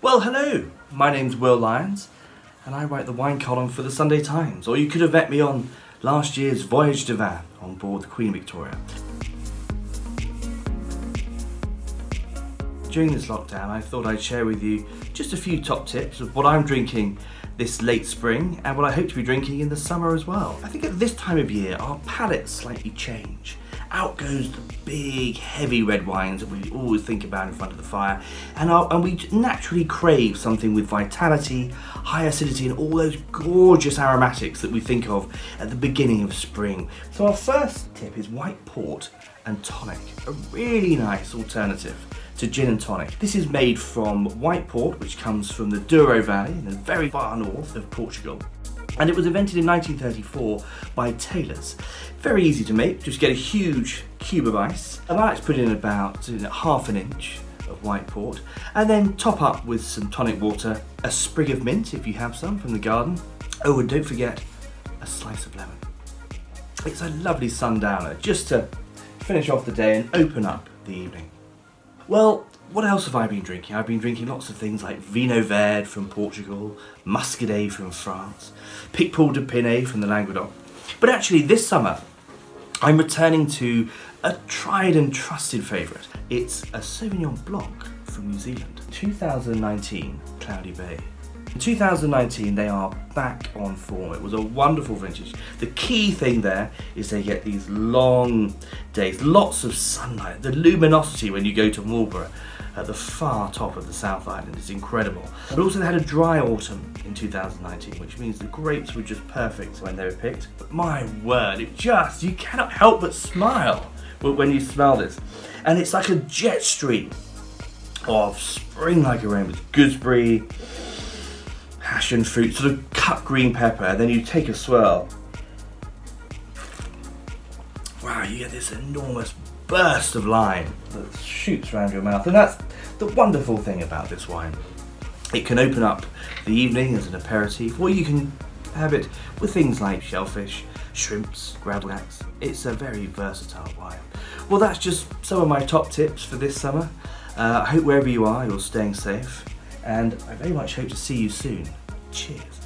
Well, hello, my name's Will Lyons, and I write the wine column for the Sunday Times, or you could have met me on last year's Voyage de Vin on board the Queen Victoria. During this lockdown, I thought I'd share with you just a few top tips of what I'm drinking this late spring and what I hope to be drinking in the summer as well. I think at this time of year, our palates slightly change. Out goes the big, heavy red wines that we always think about in front of the fire, and we naturally crave something with vitality, high acidity, and all those gorgeous aromatics that we think of at the beginning of spring. So our first tip is white port and tonic, a really nice alternative to gin and tonic. This is made from white port, which comes from the Douro Valley in the very far north of Portugal. And it was invented in 1934 by tailors. Very easy to make, just get a huge cube of ice. And I like to put in about half an inch of white port, and then top up with some tonic water, a sprig of mint if you have some from the garden. Oh, and don't forget a slice of lemon. It's a lovely sundowner just to finish off the day and open up the evening. Well, what else have I been drinking? I've been drinking lots of things like Vinho Verde from Portugal, Muscadet from France, Picpoul de Pinet from the Languedoc. But actually this summer, I'm returning to a tried and trusted favourite. It's a Sauvignon Blanc from New Zealand. 2019 Cloudy Bay. In 2019 they are back on form. It was a wonderful vintage. The key thing there is they get these long days, lots of sunlight. The luminosity when you go to Marlborough at the far top of the South Island is incredible. But also they had a dry autumn in 2019, which means the grapes were just perfect when they were picked. But my word, you cannot help but smile when you smell this. And it's like a jet stream of spring like a rain with gooseberry, passion fruit, sort of cut green pepper, and then you take a swirl. Wow, you get this enormous burst of lime that shoots around your mouth, and that's the wonderful thing about this wine. It can open up the evening as an aperitif, or you can have it with things like shellfish, shrimps, gravlax. It's a very versatile wine. Well, that's just some of my top tips for this summer. I hope wherever you are, you're staying safe, and I very much hope to see you soon. Cheers.